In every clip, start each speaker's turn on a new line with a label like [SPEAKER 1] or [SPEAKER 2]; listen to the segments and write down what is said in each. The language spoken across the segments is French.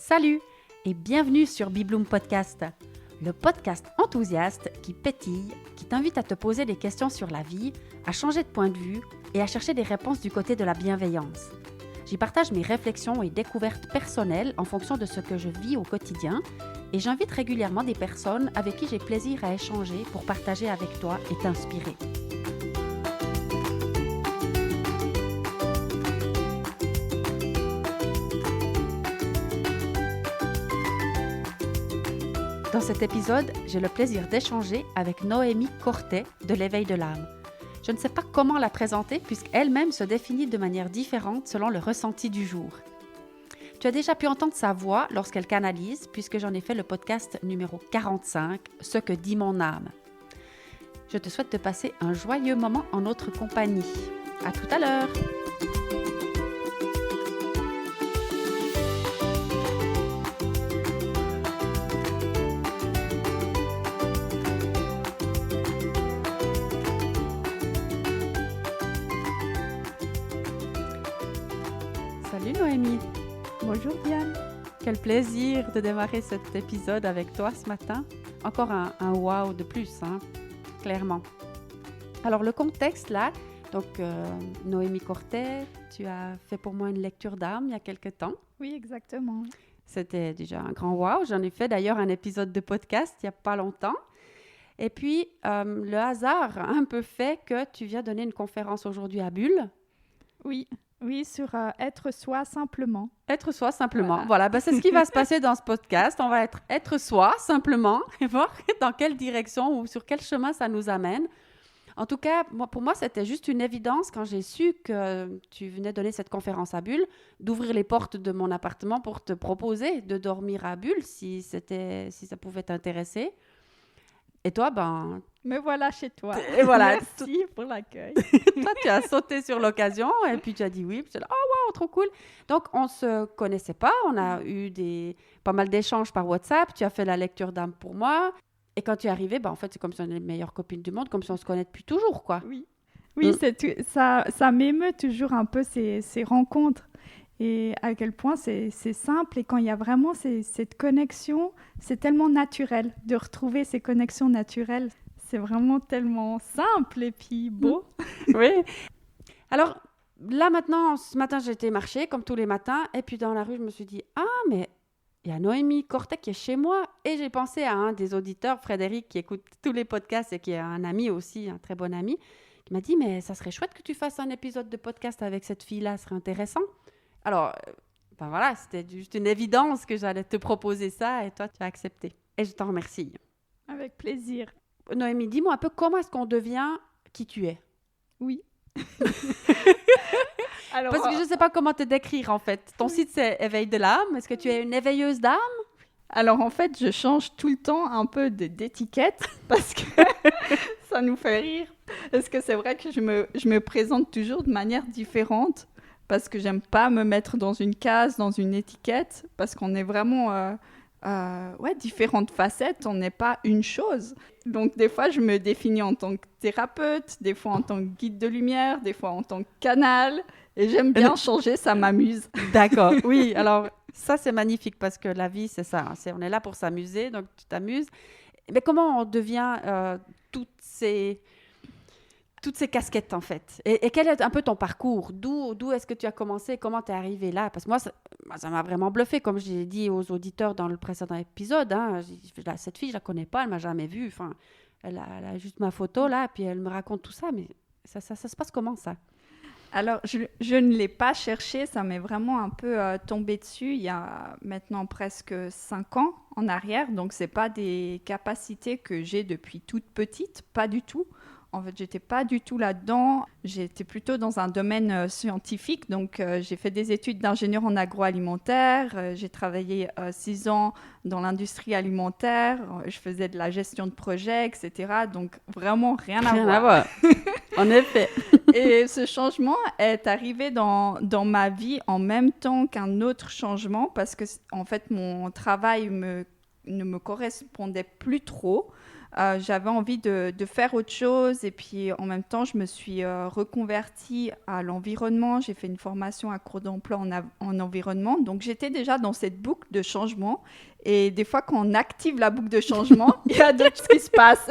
[SPEAKER 1] Salut et bienvenue sur Bibloom Podcast, le podcast enthousiaste qui pétille, qui t'invite à te poser des questions sur la vie, à changer de point de vue et à chercher des réponses du côté de la bienveillance. J'y partage mes réflexions et découvertes personnelles en fonction de ce que je vis au quotidien et j'invite régulièrement des personnes avec qui j'ai plaisir à échanger pour partager avec toi et t'inspirer. Dans cet épisode, j'ai le plaisir d'échanger avec Noémie Cortet de l'Éveil de l'âme. Je ne sais pas comment la présenter puisqu'elle-même se définit de manière différente selon le ressenti du jour. Tu as déjà pu entendre sa voix lorsqu'elle canalise puisque j'en ai fait le podcast numéro 45, « Ce que dit mon âme ». Je te souhaite de passer un joyeux moment en notre compagnie. À tout à l'heure! Salut Noémie!
[SPEAKER 2] Bonjour Diane.
[SPEAKER 1] Quel plaisir de démarrer cet épisode avec toi ce matin. Encore un wow de plus, clairement. Alors le contexte là, donc Noémie Cortet, tu as fait pour moi une lecture d'âme il y a quelque temps.
[SPEAKER 2] Oui, exactement.
[SPEAKER 1] C'était déjà un grand wow. J'en ai fait d'ailleurs un épisode de podcast il n'y a pas longtemps. Et puis le hasard a un peu fait que tu viens donner une conférence aujourd'hui à Bulle.
[SPEAKER 2] Oui, sur être soi simplement.
[SPEAKER 1] Être soi simplement. Voilà, c'est ce qui va se passer dans ce podcast. On va être soi simplement et voir dans quelle direction ou sur quel chemin ça nous amène. En tout cas, pour moi, c'était juste une évidence quand j'ai su que tu venais donner cette conférence à Bulle, d'ouvrir les portes de mon appartement pour te proposer de dormir à Bulle si ça pouvait t'intéresser. Et toi,
[SPEAKER 2] me voilà chez toi.
[SPEAKER 1] Et voilà.
[SPEAKER 2] Merci pour l'accueil.
[SPEAKER 1] Toi, tu as sauté sur l'occasion et puis tu as dit oui. Puis tu as dit, oh wow, trop cool. Donc, on ne se connaissait pas. On a eu pas mal d'échanges par WhatsApp. Tu as fait la lecture d'âme pour moi. Et quand tu es arrivée, en fait, c'est comme si on est les meilleures copines du monde, comme si on se connaît depuis toujours, quoi.
[SPEAKER 2] Oui, ça m'émeut toujours un peu ces rencontres. Et à quel point c'est simple. Et quand il y a vraiment cette connexion, c'est tellement naturel de retrouver ces connexions naturelles. C'est vraiment tellement simple et puis beau.
[SPEAKER 1] Oui. Alors, là maintenant, ce matin, j'ai été marcher comme tous les matins. Et puis dans la rue, je me suis dit, mais il y a Noémie Cortet qui est chez moi. Et j'ai pensé à un des auditeurs, Frédéric, qui écoute tous les podcasts et qui est un ami aussi, un très bon ami, qui m'a dit, mais ça serait chouette que tu fasses un épisode de podcast avec cette fille-là, ce serait intéressant. Alors, voilà, c'était juste une évidence que j'allais te proposer ça et toi, tu as accepté. Et je t'en remercie.
[SPEAKER 2] Avec plaisir.
[SPEAKER 1] Noémie, dis-moi un peu comment est-ce qu'on devient qui tu es?
[SPEAKER 2] Oui.
[SPEAKER 1] Alors, parce que je ne sais pas comment te décrire en fait. Ton site, c'est Éveil de l'âme. Est-ce que tu es une éveilleuse d'âme?
[SPEAKER 2] Alors en fait, je change tout le temps un peu d'étiquette parce que ça nous fait rire. Est-ce que c'est vrai que je me présente toujours de manière différente? Parce que j'aime pas me mettre dans une case, dans une étiquette, parce qu'on est vraiment différentes facettes, on n'est pas une chose. Donc des fois, je me définis en tant que thérapeute, des fois en tant que guide de lumière, des fois en tant que canal, et j'aime bien changer, ça m'amuse.
[SPEAKER 1] D'accord, oui, alors ça c'est magnifique, parce que la vie c'est ça, on est là pour s'amuser, donc tu t'amuses. Mais comment on devient toutes ces casquettes, en fait. Et quel est un peu ton parcours? D'où est-ce que tu as commencé? Comment tu es arrivé là? Parce que moi, ça m'a vraiment bluffé, comme j'ai dit aux auditeurs dans le précédent épisode. Cette fille, je la connais pas, elle m'a jamais vue. Enfin, elle a juste ma photo, là, puis elle me raconte tout ça. Mais ça se passe comment, ça?
[SPEAKER 2] Alors, je ne l'ai pas cherché. Ça m'est vraiment un peu tombé dessus il y a maintenant presque 5 ans en arrière. Donc, ce n'est pas des capacités que j'ai depuis toute petite, pas du tout. En fait, j'étais pas du tout là-dedans. J'étais plutôt dans un domaine scientifique. Donc, j'ai fait des études d'ingénieur en agroalimentaire. J'ai travaillé 6 ans dans l'industrie alimentaire. Je faisais de la gestion de projet, etc. Donc, vraiment rien à voir.
[SPEAKER 1] En effet.
[SPEAKER 2] Et ce changement est arrivé dans ma vie en même temps qu'un autre changement parce que, en fait, mon travail ne me correspondait plus trop. J'avais envie de faire autre chose et puis en même temps, je me suis reconvertie à l'environnement. J'ai fait une formation à cours d'emploi en environnement. Donc, j'étais déjà dans cette boucle de changement. Et des fois, quand on active la boucle de changement, il y a d'autres choses qui se passent.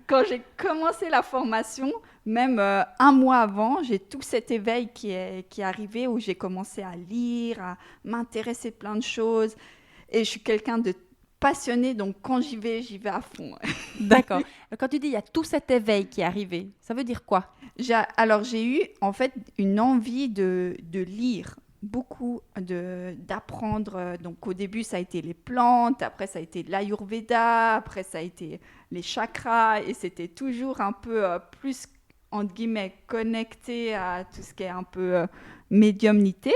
[SPEAKER 2] Quand j'ai commencé la formation, même un mois avant, j'ai tout cet éveil qui est arrivé où j'ai commencé à lire, à m'intéresser à plein de choses. Et je suis quelqu'un de passionné, donc quand j'y vais à fond.
[SPEAKER 1] D'accord. Quand tu dis il y a tout cet éveil qui est arrivé, ça veut dire quoi?
[SPEAKER 2] Alors, j'ai eu en fait une envie de lire beaucoup, d'apprendre. Donc, au début, ça a été les plantes, après, ça a été l'Ayurveda, après, ça a été les chakras, et c'était toujours un peu plus, entre guillemets, connecté à tout ce qui est un peu médiumnité.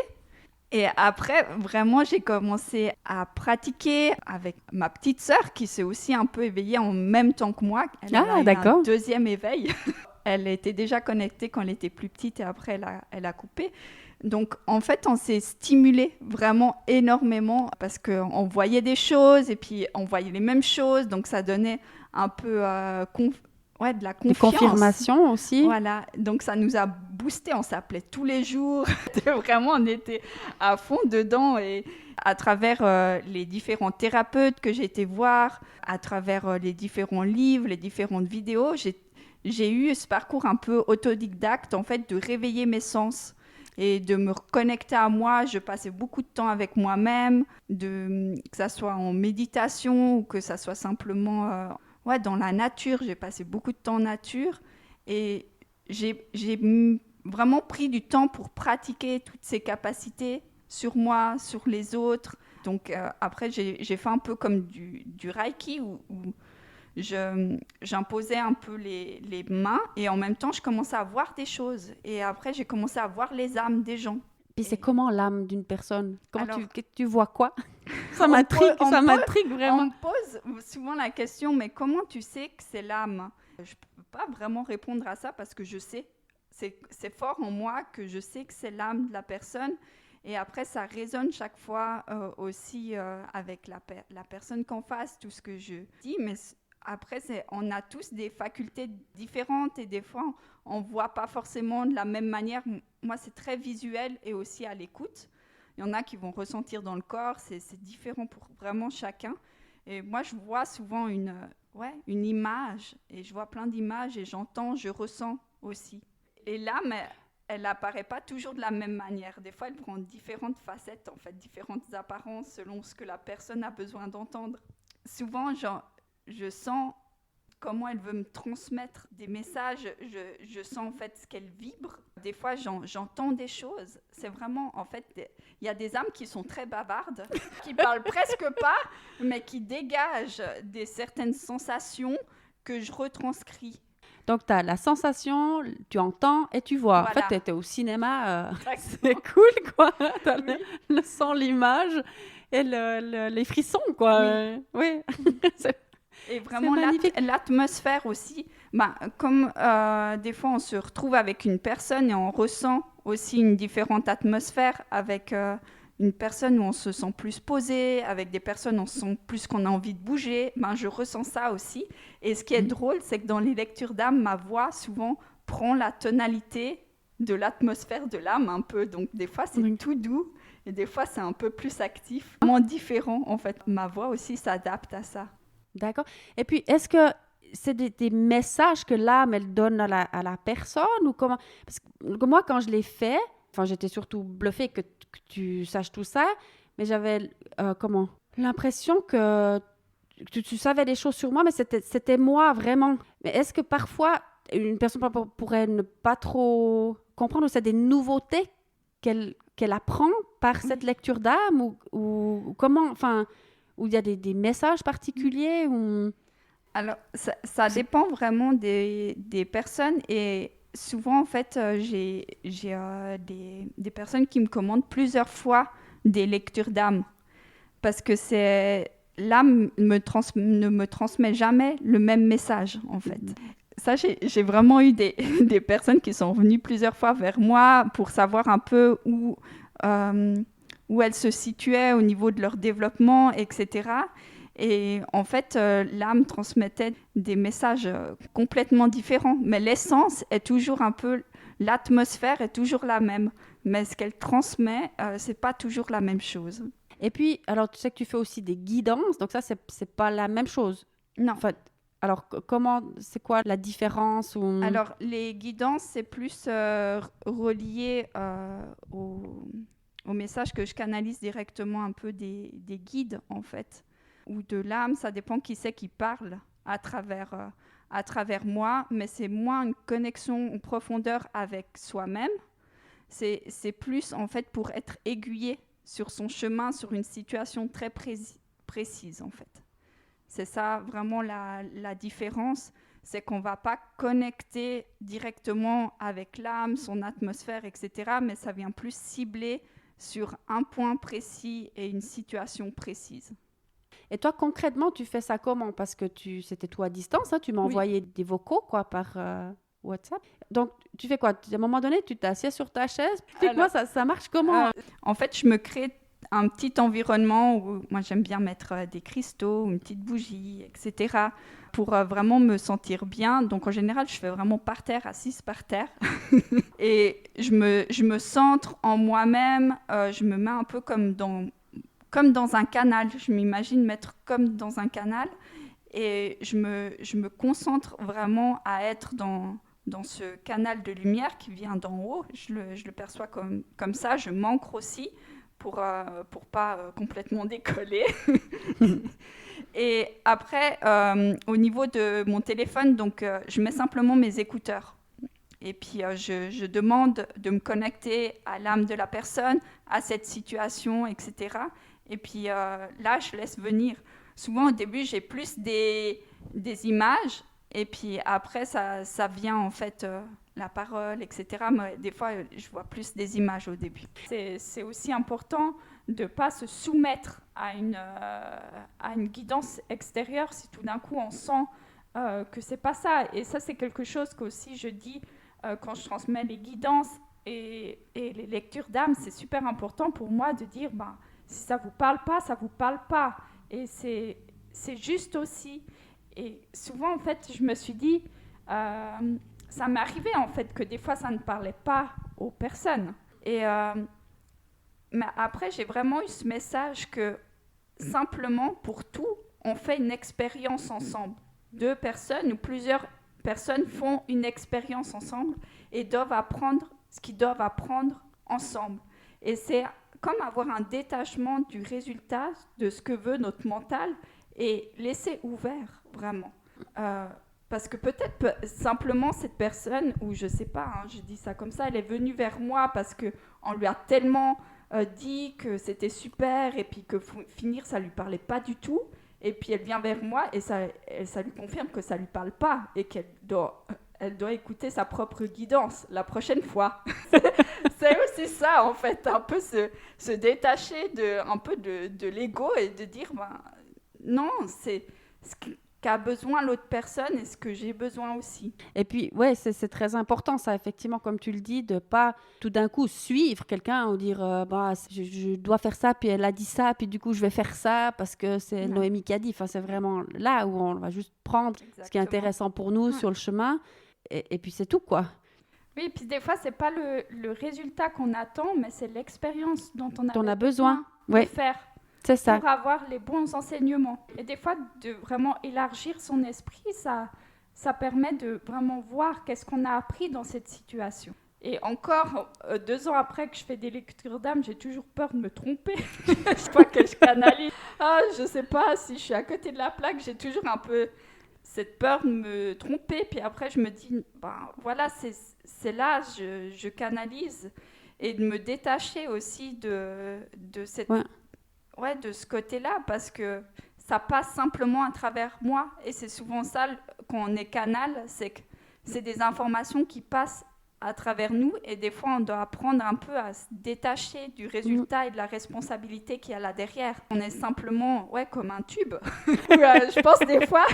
[SPEAKER 2] Et après, vraiment, j'ai commencé à pratiquer avec ma petite sœur qui s'est aussi un peu éveillée en même temps que moi. Elle a eu un deuxième éveil. Elle était déjà connectée quand elle était plus petite et après, elle a coupé. Donc, en fait, on s'est stimulé vraiment énormément parce qu'on voyait des choses et puis on voyait les mêmes choses. Donc, ça donnait un peu de la confiance.
[SPEAKER 1] Des confirmations aussi.
[SPEAKER 2] Voilà, donc ça nous a boosté, on s'appelait tous les jours. Vraiment, on était à fond dedans et à travers les différents thérapeutes que j'ai été voir, à travers les différents livres, les différentes vidéos, j'ai eu ce parcours un peu autodidacte, en fait, de réveiller mes sens et de me reconnecter à moi. Je passais beaucoup de temps avec moi-même, que ça soit en méditation ou que ça soit simplement dans la nature. J'ai passé beaucoup de temps en nature et j'ai vraiment pris du temps pour pratiquer toutes ces capacités sur moi, sur les autres. Donc après, j'ai fait un peu comme du Reiki où j'imposais un peu les mains et en même temps, je commençais à voir des choses. Et après, j'ai commencé à voir les âmes des gens.
[SPEAKER 1] Puis c'est comment l'âme d'une personne? Tu vois quoi? Ça m'intrigue vraiment.
[SPEAKER 2] On me pose souvent la question, mais comment tu sais que c'est l'âme? Je ne peux pas vraiment répondre à ça parce que je sais. C'est fort en moi que je sais que c'est l'âme de la personne. Et après, ça résonne chaque fois aussi avec la personne qu'en face, tout ce que je dis. Mais après, on a tous des facultés différentes et des fois, on ne voit pas forcément de la même manière. Moi, c'est très visuel et aussi à l'écoute. Il y en a qui vont ressentir dans le corps, c'est différent pour vraiment chacun. Et moi, je vois souvent une image, et je vois plein d'images, et j'entends, je ressens aussi. Et l'âme, elle n'apparaît pas toujours de la même manière. Des fois, elle prend différentes facettes, en fait, différentes apparences selon ce que la personne a besoin d'entendre. Souvent, je sens comment elle veut me transmettre des messages, je sens en fait ce qu'elle vibre. Des fois, j'entends des choses. C'est vraiment, en fait, il y a des âmes qui sont très bavardes, qui parlent presque pas, mais qui dégagent certaines sensations que je retranscris.
[SPEAKER 1] Donc, tu as la sensation, tu entends et tu vois.
[SPEAKER 2] Voilà.
[SPEAKER 1] En fait, tu étais au cinéma, c'est cool, quoi. Tu as le son, l'image et les frissons, quoi. Oui.
[SPEAKER 2] Et vraiment l'atmosphère aussi, comme des fois on se retrouve avec une personne et on ressent aussi une différente atmosphère avec une personne où on se sent plus posé, avec des personnes où on se sent plus qu'on a envie de bouger, je ressens ça aussi. Et ce qui est drôle, c'est que dans les lectures d'âme, ma voix souvent prend la tonalité de l'atmosphère de l'âme un peu, donc des fois c'est tout doux et des fois c'est un peu plus actif, vraiment différent en fait. Ma voix aussi s'adapte à ça.
[SPEAKER 1] D'accord. Et puis, est-ce que c'est des messages que l'âme, elle donne à la personne ou comment? Parce que moi, quand je l'ai fait, j'étais surtout bluffée que tu saches tout ça, mais j'avais, l'impression que tu savais des choses sur moi, mais c'était moi, vraiment. Mais est-ce que parfois, une personne pourrait ne pas trop comprendre ou c'est des nouveautés qu'elle apprend par cette lecture d'âme ou comment, où il y a des messages particuliers ou...
[SPEAKER 2] Alors, ça dépend vraiment des personnes et souvent, en fait, j'ai des personnes qui me commandent plusieurs fois des lectures d'âme parce que l'âme ne me transmet jamais le même message, en fait. Ça, j'ai vraiment eu des personnes qui sont venues plusieurs fois vers moi pour savoir un peu où elles se situaient au niveau de leur développement, etc. Et en fait, l'âme transmettait des messages complètement différents. Mais l'essence est toujours un peu... L'atmosphère est toujours la même. Mais ce qu'elle transmet, c'est pas toujours la même chose.
[SPEAKER 1] Et puis, alors, tu sais que tu fais aussi des guidances, donc ça, c'est pas la même chose.
[SPEAKER 2] Non.
[SPEAKER 1] Enfin, alors, c'est quoi la différence ou...
[SPEAKER 2] Alors, les guidances, c'est plus relié au message que je canalise directement un peu des guides, en fait, ou de l'âme. Ça dépend qui c'est qui parle à travers moi, mais c'est moins une connexion en profondeur avec soi-même. C'est plus, en fait, pour être aiguillé sur son chemin, sur une situation très précise, en fait. C'est ça vraiment la différence, c'est qu'on ne va pas connecter directement avec l'âme, son atmosphère, etc., mais ça vient plus cibler sur un point précis et une situation précise.
[SPEAKER 1] Et toi, concrètement, tu fais ça comment? Parce que c'était toi à distance, hein, tu m'as envoyé des vocaux quoi, par WhatsApp. Donc, tu fais quoi? À un moment donné, tu t'assieds sur ta chaise? Explique-moi, ça marche comment?
[SPEAKER 2] En fait, je me crée un petit environnement où moi j'aime bien mettre des cristaux, une petite bougie, etc. pour vraiment me sentir bien. Donc en général, je fais vraiment par terre, assise par terre. Et je me centre en moi-même, je me mets un peu comme dans un canal. Je m'imagine mettre comme dans un canal et je me concentre vraiment à être dans ce canal de lumière qui vient d'en haut. Je le perçois comme ça, je m'ancre aussi pour pas complètement décoller. Et après, au niveau de mon téléphone, donc, je mets simplement mes écouteurs. Et puis, je demande de me connecter à l'âme de la personne, à cette situation, etc. Et puis là, je laisse venir. Souvent, au début, j'ai plus des images. Et puis après, ça vient en fait, la parole, etc. Mais des fois, je vois plus des images au début. C'est aussi important de ne pas se soumettre à une guidance extérieure si tout d'un coup on sent que c'est pas ça. Et ça, c'est quelque chose qu'aussi je dis quand je transmets les guidances et les lectures d'âme. C'est super important pour moi de dire, si ça vous parle pas, ça vous parle pas. Et c'est juste aussi. Et souvent, en fait, je me suis dit, ça m'est arrivé, en fait, que des fois, ça ne parlait pas aux personnes. Mais après, j'ai vraiment eu ce message que, simplement, pour tout, on fait une expérience ensemble. 2 personnes ou plusieurs personnes font une expérience ensemble et doivent apprendre ce qu'ils doivent apprendre ensemble. Et c'est comme avoir un détachement du résultat de ce que veut notre mental et laisser ouvert, vraiment. Parce que peut-être simplement cette personne, ou je sais pas, je dis ça comme ça, elle est venue vers moi parce qu'on lui a tellement dit que c'était super et puis que finir ça lui parlait pas du tout, et puis elle vient vers moi et ça lui confirme que ça lui parle pas et qu'elle doit écouter sa propre guidance la prochaine fois. C'est aussi ça, en fait, un peu se détacher un peu de l'ego et de dire non, c'est ce qu'a besoin l'autre personne et ce que j'ai besoin aussi.
[SPEAKER 1] Et puis, ouais, c'est très important, ça, effectivement, comme tu le dis, de pas tout d'un coup suivre quelqu'un ou dire je dois faire ça, puis elle a dit ça, puis du coup, je vais faire ça parce que c'est Noémie qui a dit. Enfin, c'est vraiment là où on va juste prendre ce qui est intéressant pour nous sur le chemin et puis c'est tout, quoi.
[SPEAKER 2] Oui, et puis des fois, c'est pas le résultat qu'on attend, mais c'est l'expérience dont on a
[SPEAKER 1] besoin
[SPEAKER 2] de faire.
[SPEAKER 1] C'est ça.
[SPEAKER 2] Pour avoir les bons enseignements. Et des fois, de vraiment élargir son esprit, ça permet de vraiment voir qu'est-ce qu'on a appris dans cette situation. Et encore, 2 ans après que je fais des lectures d'âme, j'ai toujours peur de me tromper. Je crois que je canalise. Je sais pas si je suis à côté de la plaque, j'ai toujours un peu cette peur de me tromper. Puis après, je me dis, voilà, c'est là, je canalise. Et de me détacher aussi de cette... Ouais, de ce côté-là, parce que ça passe simplement à travers moi. Et c'est souvent ça, quand on est canal, c'est que c'est des informations qui passent à travers nous. Et des fois, on doit apprendre un peu à se détacher du résultat et de la responsabilité qu'il y a là derrière. On est simplement comme un tube. Je pense des fois,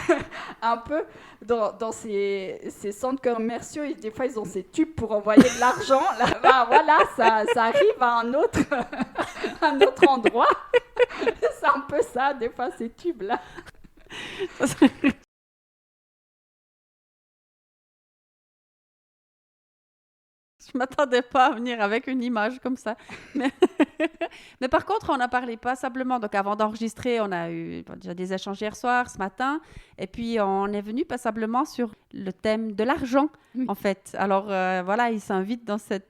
[SPEAKER 2] un peu, dans ces centres commerciaux, et des fois, ils ont ces tubes pour envoyer de l'argent. Là, voilà, ça arrive à un autre... à un autre endroit. C'est un peu ça, des fois, ces tubes-là.
[SPEAKER 1] Je m'attendais pas à venir avec une image comme ça. Mais, mais par contre, on a parlé passablement. Donc, avant d'enregistrer, on a eu déjà des échanges hier soir, ce matin. Et puis, on est venu passablement sur le thème de l'argent,
[SPEAKER 2] Oui.
[SPEAKER 1] en fait. Alors, voilà, il s'invite dans cette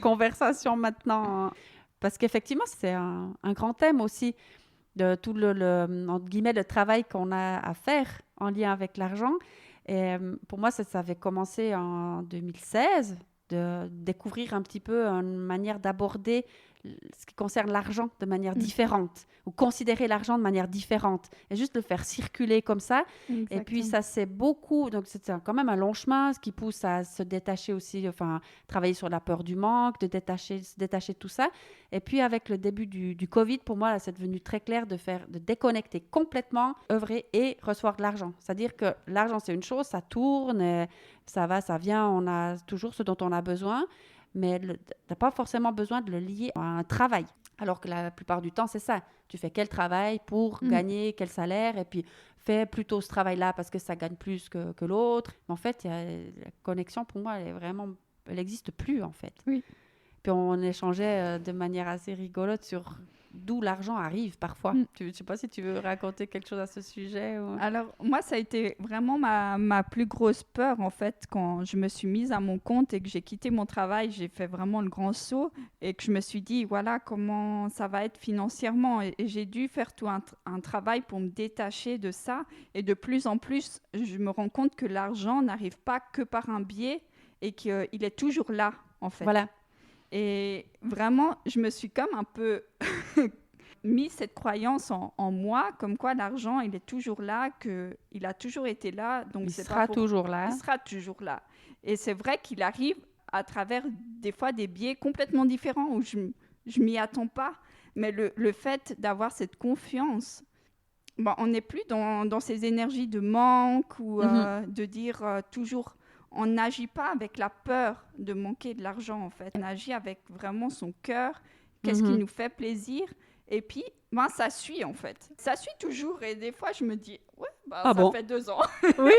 [SPEAKER 1] conversation maintenant. Parce qu'effectivement, c'est un grand thème aussi de tout entre guillemets, le travail qu'on a à faire en lien avec l'argent. Et pour moi, ça avait commencé en 2016, de découvrir un petit peu une manière d'aborder ce qui concerne l'argent de manière différente, ou considérer l'argent de manière différente, et juste le faire circuler comme ça.
[SPEAKER 2] Exactement.
[SPEAKER 1] Et puis ça c'est beaucoup, donc c'est quand même un long chemin, ce qui pousse à se détacher aussi, enfin travailler sur la peur du manque, se détacher de tout ça. Et puis avec le début du Covid, pour moi là, c'est devenu très clair de déconnecter complètement, œuvrer et recevoir de l'argent. C'est-à-dire que l'argent c'est une chose, ça tourne, ça va, ça vient, on a toujours ce dont on a besoin, mais tu n'as pas forcément besoin de le lier à un travail. Alors que la plupart du temps, c'est ça. Tu fais quel travail pour gagner quel salaire, et puis fais plutôt ce travail-là parce que ça gagne plus que l'autre. Mais en fait, la connexion, pour moi, elle n'existe plus, en fait.
[SPEAKER 2] Oui.
[SPEAKER 1] Puis on échangeait de manière assez rigolote sur d'où l'argent arrive parfois. Je ne sais pas si tu veux raconter quelque chose à ce sujet. Ou...
[SPEAKER 2] Alors, moi, ça a été vraiment ma plus grosse peur, en fait, quand je me suis mise à mon compte et que j'ai quitté mon travail. J'ai fait vraiment le grand saut et que je me suis dit, voilà, comment ça va être financièrement. Et j'ai dû faire tout un travail pour me détacher de ça. Et de plus en plus, je me rends compte que l'argent n'arrive pas que par un biais et qu'il est toujours là, en fait.
[SPEAKER 1] Voilà.
[SPEAKER 2] Et vraiment, je me suis comme un peu mis cette croyance en moi, comme quoi l'argent, il est toujours là, qu'il a toujours été là. Donc
[SPEAKER 1] il sera toujours là.
[SPEAKER 2] Il sera toujours là. Et c'est vrai qu'il arrive à travers des fois des biais complètement différents où je m'y attends pas. Mais le fait d'avoir cette confiance, bon, on n'est plus dans ces énergies de manque ou de dire toujours... On n'agit pas avec la peur de manquer de l'argent, en fait. On agit avec vraiment son cœur, qu'est-ce qui nous fait plaisir. Et puis, ça suit, en fait. Ça suit toujours. Et des fois, je me dis, ouais, ça fait 2 ans.
[SPEAKER 1] Oui.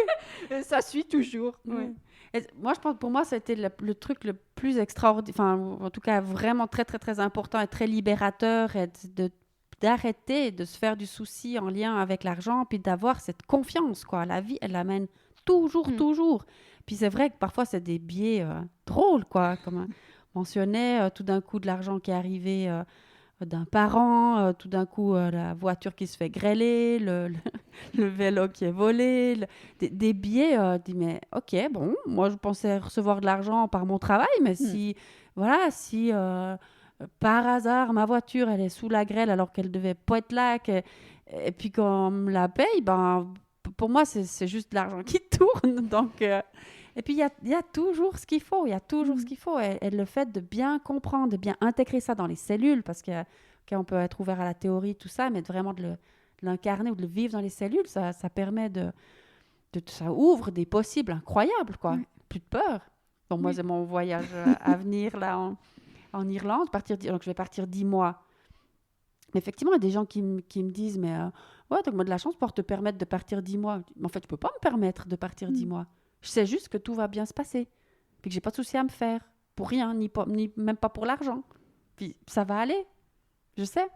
[SPEAKER 2] Et ça suit toujours.
[SPEAKER 1] Oui. Et moi, je pense, pour moi, c'était le truc le plus extraordinaire, enfin, en tout cas, vraiment très, très, très important et très libérateur, et d'arrêter de se faire du souci en lien avec l'argent, puis d'avoir cette confiance, quoi. La vie, elle l'amène toujours. Puis c'est vrai que parfois, c'est des biais drôles, quoi. Comme on mentionnait, tout d'un coup, de l'argent qui est arrivé d'un parent, tout d'un coup, la voiture qui se fait grêler, le vélo qui est volé, des biais. Dis, mais ok, bon, moi, je pensais recevoir de l'argent par mon travail, mais si par hasard, ma voiture, elle est sous la grêle alors qu'elle devait pas être là, et puis qu'on me la paye, pour moi, c'est juste de l'argent qui tourne. Donc, et puis, il y a toujours ce qu'il faut. Il y a toujours ce qu'il faut. Et le fait de bien comprendre, de bien intégrer ça dans les cellules, parce qu'on peut être ouvert à la théorie, tout ça, mais vraiment de l'incarner ou de le vivre dans les cellules, ça permet ça ouvre des possibles incroyables, quoi. Plus de peur. Bon, moi, c'est mon voyage à venir, là, en Irlande. Donc, je vais partir 10 mois. Mais effectivement, il y a des gens qui me disent, mais ouais, donc moi de la chance pour te permettre de partir 10 mois. Mais en fait, je ne peux pas me permettre de partir 10 mois. Je sais juste que tout va bien se passer. Puis que j'ai pas de souci à me faire. Pour rien, ni même pas pour l'argent. Puis ça va aller. Je sais.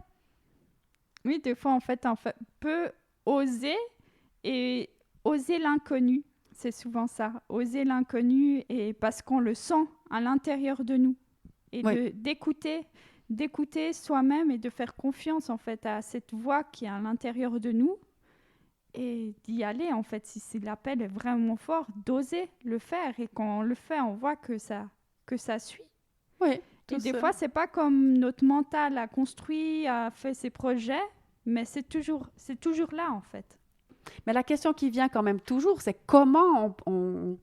[SPEAKER 2] Oui, des fois, en fait, on peut oser et oser l'inconnu. C'est souvent ça. Oser l'inconnu, et parce qu'on le sent à l'intérieur de nous. Et d'écouter soi-même et de faire confiance, en fait, à cette voix qui est à l'intérieur de nous. Et d'y aller, en fait, si l'appel est vraiment fort, d'oser le faire. Et quand on le fait, on voit que ça suit.
[SPEAKER 1] Oui.
[SPEAKER 2] Et des fois, c'est pas comme notre mental a construit, a fait ses projets, mais c'est toujours là, en fait.
[SPEAKER 1] Mais la question qui vient quand même toujours, c'est comment on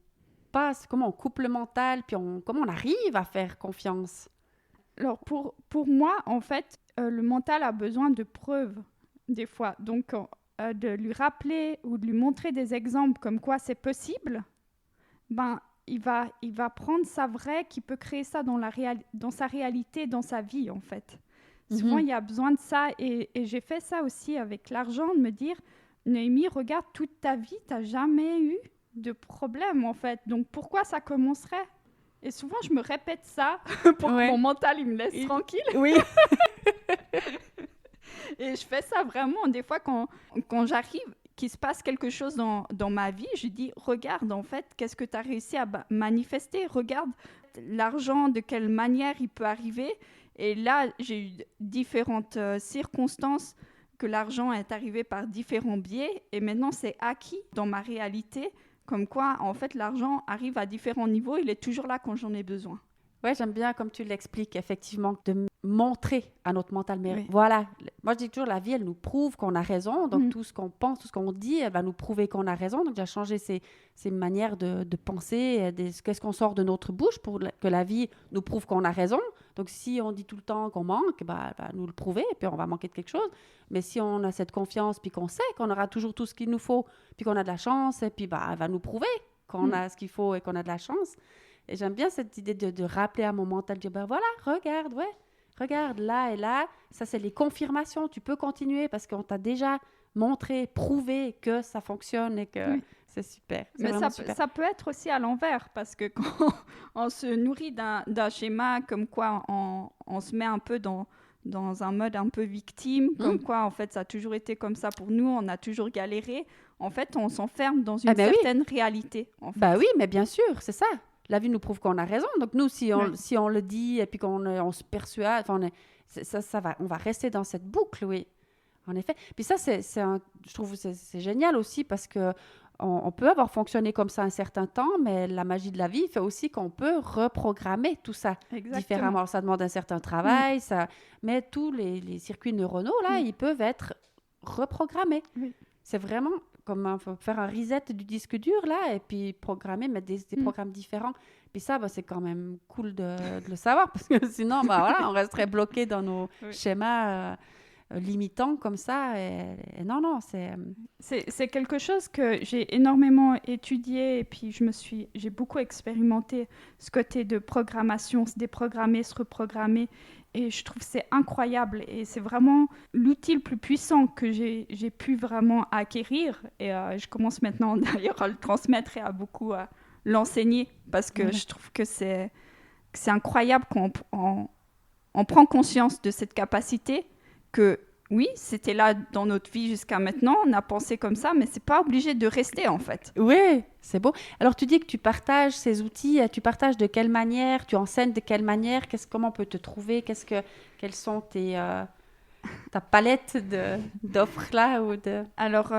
[SPEAKER 1] passe, comment on coupe le mental, puis comment on arrive à faire confiance.
[SPEAKER 2] Alors, pour moi, en fait, le mental a besoin de preuves, des fois. Donc, de lui rappeler ou de lui montrer des exemples comme quoi c'est possible, il va prendre ça vrai, qui peut créer ça dans sa réalité, dans sa vie, en fait. Souvent, il y a besoin de ça. Et j'ai fait ça aussi avec l'argent, de me dire, Noémie, regarde, toute ta vie, tu n'as jamais eu de problème, en fait. Donc, pourquoi ça commencerait? Et souvent, je me répète ça pour que mon mental, il me laisse tranquille.
[SPEAKER 1] Oui.
[SPEAKER 2] Et je fais ça vraiment. Des fois, quand j'arrive, qu'il se passe quelque chose dans ma vie, je dis, regarde, en fait, qu'est-ce que tu as réussi à manifester? Regarde l'argent, de quelle manière il peut arriver. Et là, j'ai eu différentes circonstances que l'argent est arrivé par différents biais. Et maintenant, c'est acquis dans ma réalité. Comme quoi, en fait, l'argent arrive à différents niveaux. Il est toujours là quand j'en ai besoin.
[SPEAKER 1] Ouais, j'aime bien comme tu l'expliques, effectivement, de montrer à notre mental. Mais
[SPEAKER 2] Oui.
[SPEAKER 1] voilà, moi je dis toujours, la vie, elle nous prouve qu'on a raison. Donc tout ce qu'on pense, tout ce qu'on dit, elle va nous prouver qu'on a raison. Donc j'ai changé ces manières de penser, qu'est-ce qu'on sort de notre bouche pour que la vie nous prouve qu'on a raison. Donc si on dit tout le temps qu'on manque, elle va nous le prouver, et puis on va manquer de quelque chose. Mais si on a cette confiance, puis qu'on sait qu'on aura toujours tout ce qu'il nous faut, puis qu'on a de la chance, et puis elle va nous prouver qu'on a ce qu'il faut et qu'on a de la chance. Et j'aime bien cette idée de rappeler à mon mental, de dire, voilà, regarde, là et là, ça c'est les confirmations, tu peux continuer parce qu'on t'a déjà montré, prouvé que ça fonctionne et que c'est super.
[SPEAKER 2] Mais ça peut être aussi à l'envers, parce que quand on se nourrit d'un schéma comme quoi on se met un peu dans un mode un peu victime, comme quoi en fait ça a toujours été comme ça pour nous, on a toujours galéré, en fait on s'enferme dans une certaine réalité. En fait.
[SPEAKER 1] Bah oui, mais bien sûr, c'est ça. La vie nous prouve qu'on a raison. Donc nous, si on le dit et puis qu'on se persuade, on va rester dans cette boucle, oui. En effet. Puis ça, je trouve que c'est génial aussi parce que on peut avoir fonctionné comme ça un certain temps, mais la magie de la vie fait aussi qu'on peut reprogrammer tout ça différemment. Alors, ça demande un certain travail, mais tous les circuits neuronaux, là, ils peuvent être reprogrammés. Oui. C'est vraiment comme faire un reset du disque dur, là, et puis programmer, mettre des programmes différents. Puis ça, c'est quand même cool de le savoir, parce que sinon, voilà, on resterait bloqué dans nos schémas limitants comme ça. Et non,
[SPEAKER 2] c'est quelque chose que j'ai énormément étudié, et puis j'ai beaucoup expérimenté ce côté de programmation, se déprogrammer, se reprogrammer. Et je trouve que c'est incroyable et c'est vraiment l'outil le plus puissant que j'ai pu vraiment acquérir. Et je commence maintenant d'ailleurs à le transmettre et à beaucoup l'enseigner parce que je trouve que c'est incroyable quand on prend conscience de cette capacité que oui, c'était là dans notre vie jusqu'à maintenant, on a pensé comme ça, mais c'est pas obligé de rester en fait.
[SPEAKER 1] Oui, c'est beau. Alors tu dis que tu partages ces outils, tu partages de quelle manière, tu enseignes de quelle manière, comment on peut te trouver, quelles sont ta palette d'offres là ou de...
[SPEAKER 2] Alors,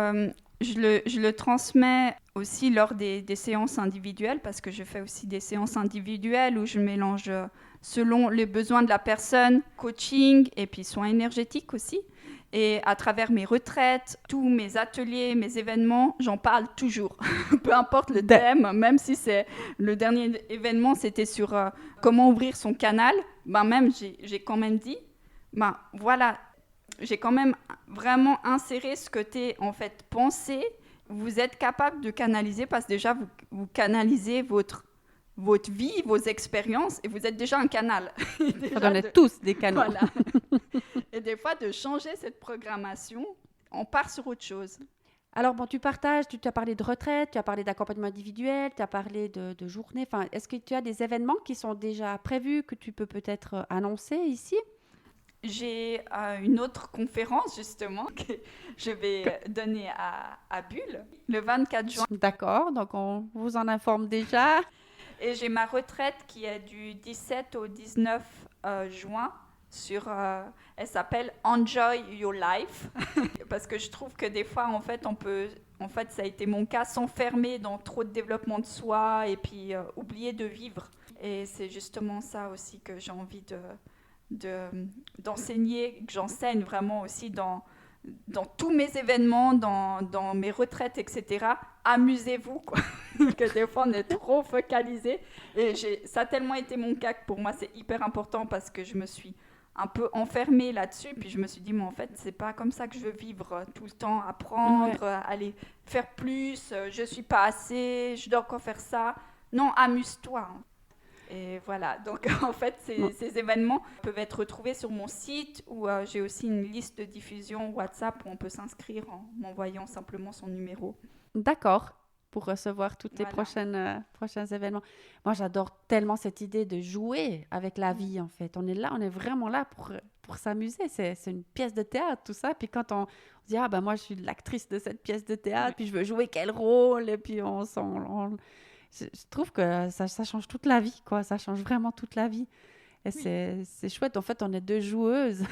[SPEAKER 2] je le transmets aussi lors des séances individuelles parce que je fais aussi des séances individuelles où je mélange selon les besoins de la personne, coaching et puis soins énergétiques aussi. Et à travers mes retraites, tous mes ateliers, mes événements, j'en parle toujours. Peu importe le thème, même si c'est le dernier événement, c'était sur comment ouvrir son canal. Même j'ai quand même dit, voilà, j'ai quand même vraiment inséré ce côté en fait pensée. Vous êtes capable de canaliser parce que déjà vous canalisez votre vie, vos expériences, et vous êtes déjà un canal.
[SPEAKER 1] On est tous des canaux.
[SPEAKER 2] Voilà. Et des fois, de changer cette programmation, on part sur autre chose.
[SPEAKER 1] Alors, tu partages, tu as parlé de retraite, tu as parlé d'accompagnement individuel, tu as parlé de journée. Enfin, est-ce que tu as des événements qui sont déjà prévus, que tu peux peut-être annoncer ici?
[SPEAKER 2] J'ai une autre conférence, justement, que je vais donner à Bulle, le 24 juin.
[SPEAKER 1] D'accord, donc on vous en informe déjà.
[SPEAKER 2] Et j'ai ma retraite qui est du 17 au 19 juin. Elle s'appelle Enjoy Your Life. Parce que je trouve que des fois, en fait, ça a été mon cas, s'enfermer dans trop de développement de soi et puis oublier de vivre. Et c'est justement ça aussi que j'ai envie d'enseigner, que j'enseigne vraiment aussi dans tous mes événements, dans mes retraites, etc. Amusez-vous, quoi. Que des fois on est trop focalisé. Et ça a tellement été mon cas que pour moi c'est hyper important parce que je me suis un peu enfermée là-dessus. Puis je me suis dit, mais en fait c'est pas comme ça que je veux vivre tout le temps, apprendre, aller faire plus, je suis pas assez, je dois encore faire ça. Non, amuse-toi. Et voilà, donc en fait, ces événements peuvent être retrouvés sur mon site où j'ai aussi une liste de diffusion WhatsApp où on peut s'inscrire en m'envoyant simplement son numéro.
[SPEAKER 1] D'accord, pour recevoir tous tes
[SPEAKER 2] Voilà.
[SPEAKER 1] prochains événements. Moi, j'adore tellement cette idée de jouer avec la vie, en fait. On est là, on est vraiment là pour s'amuser. C'est une pièce de théâtre, tout ça. Puis quand on se dit, ah ben moi, je suis l'actrice de cette pièce de théâtre,
[SPEAKER 2] Oui.
[SPEAKER 1] puis je veux jouer quel rôle, et puis je trouve que ça change toute la vie, quoi. Ça change vraiment toute la vie. Et
[SPEAKER 2] Oui.
[SPEAKER 1] c'est chouette. En fait, on est deux joueuses.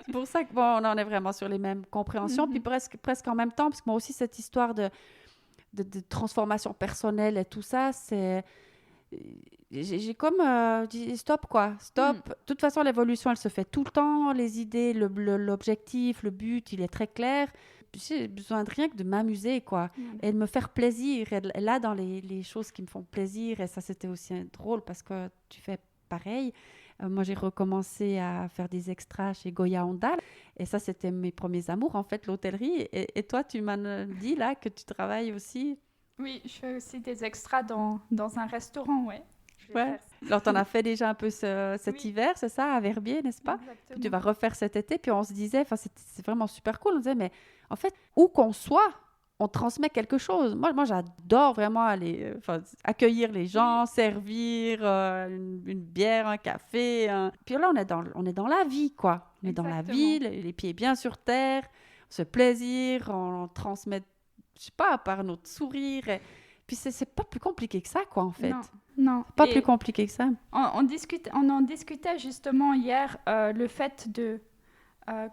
[SPEAKER 1] C'est pour ça que bon, on en est vraiment sur les mêmes compréhensions, puis presque en même temps, parce que moi aussi, cette histoire de transformation personnelle et tout ça, c'est... J'ai comme dit stop, quoi. Stop. De toute façon, l'évolution, elle se fait tout le temps. Les idées, l'objectif, le but, il est très clair. J'ai besoin de rien que de m'amuser, quoi. Et de me faire plaisir. Et là, dans les choses qui me font plaisir, et ça, c'était aussi drôle parce que tu fais pareil. Moi, j'ai recommencé à faire des extras chez Goya Ondal. Et ça, c'était mes premiers amours, en fait, l'hôtellerie. Et toi, tu m'as dit, là, que tu travailles aussi.
[SPEAKER 2] Oui, je fais aussi des extras dans un restaurant, ouais.
[SPEAKER 1] Ouais. Alors, tu en as fait déjà un peu cet hiver, c'est ça, à Verbier, n'est-ce pas?
[SPEAKER 2] Exactement.
[SPEAKER 1] Puis tu vas refaire cet été. Puis on se disait, c'est vraiment super cool. On disait, mais en fait, où qu'on soit, on transmet quelque chose. Moi j'adore vraiment aller accueillir les gens, servir une bière, un café. Puis là, on est dans la vie, quoi. On est dans la vie, les pieds bien sur terre, on se fait plaisir, on transmet, je sais pas, par notre sourire. Puis c'est pas plus compliqué que ça, quoi, en fait.
[SPEAKER 2] Non.
[SPEAKER 1] Pas plus compliqué que ça.
[SPEAKER 2] On en discutait justement hier, le fait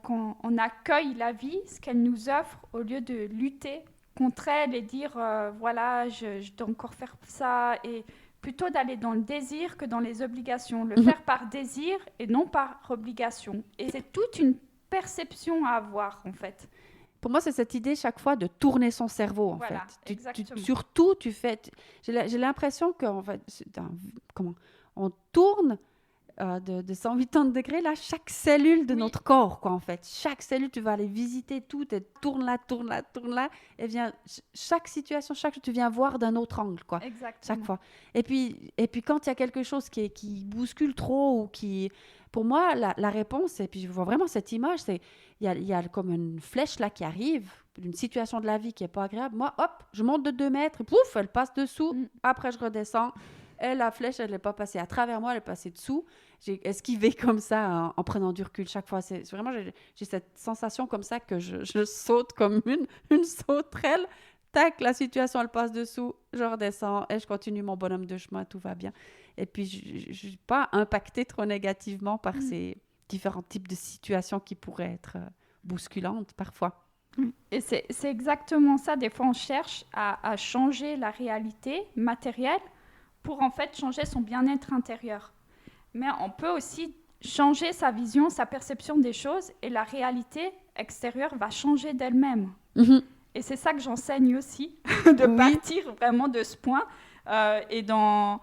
[SPEAKER 2] qu'on accueille la vie, ce qu'elle nous offre, au lieu de lutter contre elle et dire voilà, je dois encore faire ça, et plutôt d'aller dans le désir que dans les obligations. Le faire par désir et non par obligation. Et c'est toute une perception à avoir, en fait.
[SPEAKER 1] Pour moi, c'est cette idée chaque fois de tourner son cerveau, en
[SPEAKER 2] voilà,
[SPEAKER 1] fait.
[SPEAKER 2] exactement.
[SPEAKER 1] Surtout, tu fais... J'ai l'impression qu'en fait, on tourne de 180 degrés, là, chaque cellule de notre corps, quoi, en fait. Chaque cellule, tu vas aller visiter tout, et tourne là, et chaque situation, chaque chose, tu viens voir d'un autre angle, quoi.
[SPEAKER 2] Exactement.
[SPEAKER 1] Chaque fois. Et puis quand il y a quelque chose qui bouscule trop, ou qui... Pour moi, la réponse, et puis je vois vraiment cette image, c'est il y a comme une flèche là qui arrive, d'une situation de la vie qui n'est pas agréable. Moi, hop, je monte de 2 mètres, et pouf, elle passe dessous. Après, je redescends. Et la flèche, elle n'est pas passée à travers moi, elle est passée dessous. J'ai esquivé comme ça en prenant du recul chaque fois. C'est vraiment, j'ai cette sensation comme ça que je saute comme une sauterelle. Tac, la situation, elle passe dessous, je redescends et je continue mon bonhomme de chemin, tout va bien. Et puis, je ne suis pas impactée trop négativement par ces différents types de situations qui pourraient être bousculantes parfois.
[SPEAKER 2] Et c'est exactement ça. Des fois, on cherche à changer la réalité matérielle pour en fait changer son bien-être intérieur. Mais on peut aussi changer sa vision, sa perception des choses, et la réalité extérieure va changer d'elle-même. Et c'est ça que j'enseigne aussi, de partir vraiment de ce point. Et dans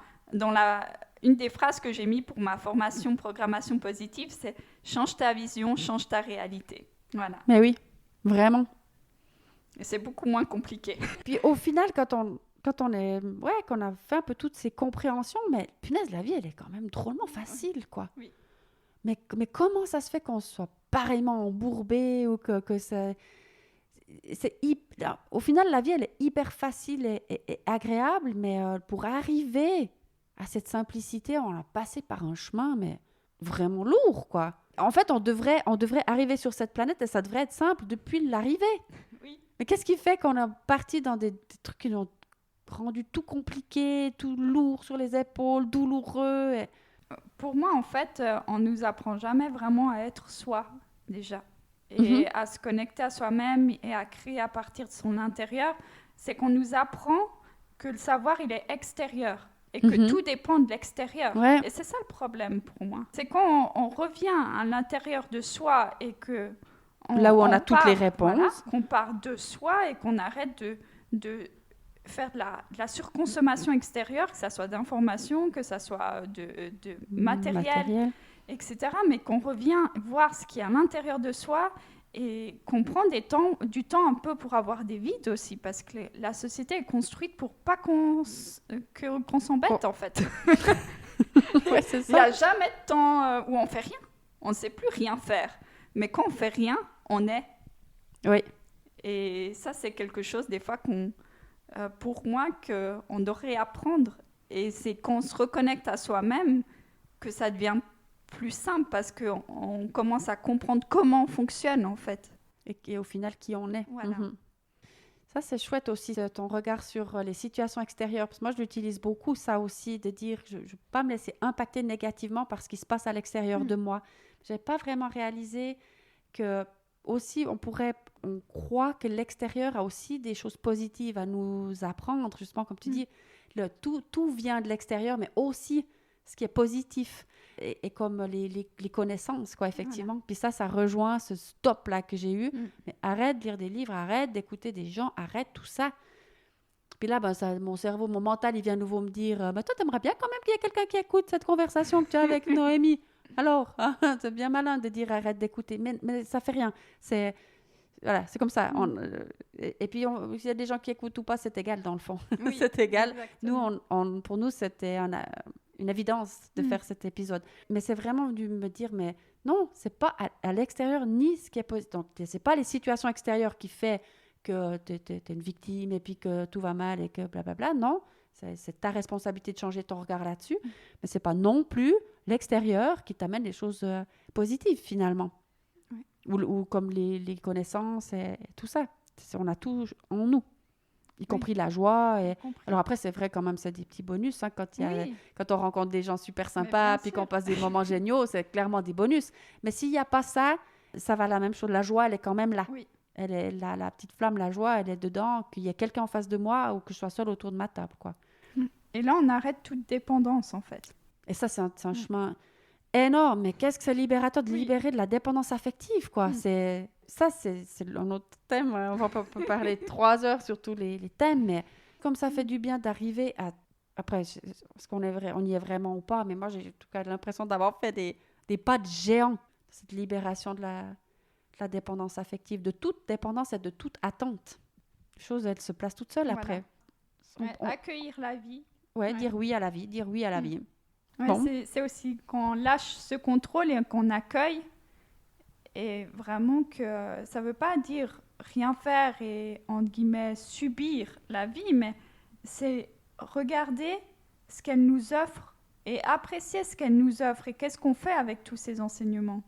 [SPEAKER 2] une des phrases que j'ai mis pour ma formation programmation positive, c'est « change ta vision, change ta réalité ». Voilà.
[SPEAKER 1] Mais oui, vraiment.
[SPEAKER 2] Et c'est beaucoup moins compliqué.
[SPEAKER 1] Puis au final, quand qu'on a fait un peu toutes ces compréhensions, mais punaise, la vie, elle est quand même drôlement facile, quoi.
[SPEAKER 2] Oui.
[SPEAKER 1] Mais comment ça se fait qu'on soit pareillement embourbé, ou que ça... Au final, la vie, elle est hyper facile et agréable, mais pour arriver à cette simplicité, on a passé par un chemin, mais vraiment lourd, quoi. En fait, on devrait arriver sur cette planète et ça devrait être simple depuis l'arrivée.
[SPEAKER 2] Oui.
[SPEAKER 1] Mais qu'est-ce qui fait qu'on a parti dans des trucs qui ont rendu tout compliqué, tout lourd sur les épaules, douloureux
[SPEAKER 2] Pour moi, en fait, on nous apprend jamais vraiment à être soi, déjà. Et à se connecter à soi-même et à créer à partir de son intérieur. C'est qu'on nous apprend que le savoir, il est extérieur. Et que tout dépend de l'extérieur.
[SPEAKER 1] Ouais.
[SPEAKER 2] Et c'est ça le problème pour moi. C'est quand on revient à l'intérieur de soi et que...
[SPEAKER 1] Là où on a toutes les réponses.
[SPEAKER 2] Voilà, qu'on part de soi et qu'on arrête de faire de la surconsommation extérieure, que ça soit d'informations, que ça soit de matériel, etc. Mais qu'on revient voir ce qui est à l'intérieur de soi Et qu'on prend du temps un peu pour avoir des vides aussi, parce que la société est construite pour pas qu'on s'embête, en fait.
[SPEAKER 1] Ouais, c'est
[SPEAKER 2] Il n'y a
[SPEAKER 1] ça.
[SPEAKER 2] jamais de temps où on fait rien. On ne sait plus rien faire. Mais quand on fait rien, on est.
[SPEAKER 1] Oui,
[SPEAKER 2] Et ça, c'est quelque chose, des fois, pour moi, qu'on devrait apprendre. Et c'est quand on se reconnecte à soi-même que ça devient plus simple, parce qu'on commence à comprendre comment on fonctionne, en fait.
[SPEAKER 1] et au final, qui on est.
[SPEAKER 2] Voilà.
[SPEAKER 1] Mhm. Ça, c'est chouette aussi, ton regard sur les situations extérieures. Parce que moi, je l'utilise beaucoup, ça aussi, de dire que je ne veux pas me laisser impacter négativement par ce qui se passe à l'extérieur de moi. Je n'avais pas vraiment réalisé que aussi, on croit que l'extérieur a aussi des choses positives à nous apprendre. Justement, comme tu dis, tout vient de l'extérieur, mais aussi ce qui est positif. Et comme les connaissances, quoi, effectivement.
[SPEAKER 2] Voilà.
[SPEAKER 1] Puis ça rejoint ce stop-là que j'ai eu. Mais arrête de lire des livres, arrête d'écouter des gens, arrête tout ça. Puis là, mon cerveau, mon mental, il vient à nouveau me dire toi, t'aimerais bien quand même qu'il y ait quelqu'un qui écoute cette conversation que tu as avec Noémie. Alors, c'est bien malin de dire arrête d'écouter, mais ça fait rien. Voilà, c'est comme ça. Et puis, s'il y a des gens qui écoutent ou pas, c'est égal dans le fond.
[SPEAKER 2] Oui,
[SPEAKER 1] c'est égal.
[SPEAKER 2] exactement.
[SPEAKER 1] Nous, pour nous, c'était une évidence de faire cet épisode. Mais c'est vraiment dû me dire, mais non, c'est pas à l'extérieur ni ce qui est positif. Donc, c'est pas les situations extérieures qui fait que tu es une victime et puis que tout va mal et que blablabla. Non, c'est ta responsabilité de changer ton regard là-dessus. Mais c'est pas non plus l'extérieur qui t'amène les choses positives finalement. Ou comme les connaissances et tout ça. On a tout en nous, y compris la joie. Alors après, c'est vrai quand même, c'est des petits bonus. Hein, quand on rencontre des gens super sympas, puis qu'on passe des moments géniaux, c'est clairement des bonus. Mais s'il n'y a pas ça, ça va la même chose. La joie, elle est quand même là.
[SPEAKER 2] Oui.
[SPEAKER 1] Elle est la petite flamme, la joie, elle est dedans, qu'il y ait quelqu'un en face de moi ou que je sois seule autour de ma table, quoi.
[SPEAKER 2] Et là, on arrête toute dépendance, en fait.
[SPEAKER 1] Et ça, c'est un chemin énorme. Mais qu'est-ce que c'est libérateur de libérer de la dépendance affective, quoi. C'est un autre thème. On va pas parler 3 heures sur tous les thèmes, mais comme ça fait du bien d'arriver à... Après, est-ce qu'on on y est vraiment ou pas? Mais moi, j'ai en tout cas l'impression d'avoir fait des pas de géant. Cette libération de la dépendance affective, de toute dépendance et de toute attente. Les choses, elles se placent toutes seules après.
[SPEAKER 2] Accueillir la vie.
[SPEAKER 1] Dire oui à la vie, dire oui à la vie.
[SPEAKER 2] Ouais,
[SPEAKER 1] Bon.
[SPEAKER 2] C'est aussi qu'on lâche ce contrôle et qu'on accueille. Et vraiment que ça ne veut pas dire rien faire et, entre guillemets, subir la vie, mais c'est regarder ce qu'elle nous offre et apprécier ce qu'elle nous offre et qu'est-ce qu'on fait avec tous ces enseignements.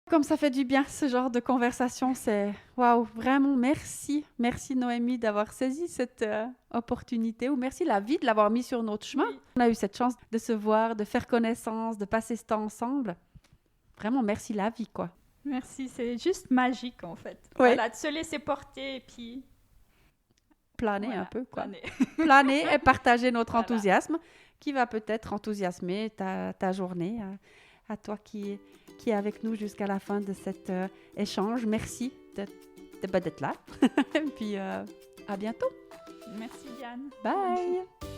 [SPEAKER 1] Comme ça fait du bien, ce genre de conversation, c'est... Waouh, vraiment, merci. Merci Noémie d'avoir saisi cette opportunité, ou merci la vie de l'avoir mis sur notre chemin. Oui. On a eu cette chance de se voir, de faire connaissance, de passer ce temps ensemble. Vraiment, merci la vie, quoi.
[SPEAKER 2] Merci, c'est juste magique, en fait.
[SPEAKER 1] Oui.
[SPEAKER 2] Voilà, de se laisser porter et puis...
[SPEAKER 1] Planer un peu, quoi. Planer et partager notre enthousiasme, qui va peut-être enthousiasmer ta journée, à toi qui est avec nous jusqu'à la fin de cet échange. Merci d'être là. Et puis, à bientôt.
[SPEAKER 2] Merci, Diane.
[SPEAKER 1] Bye.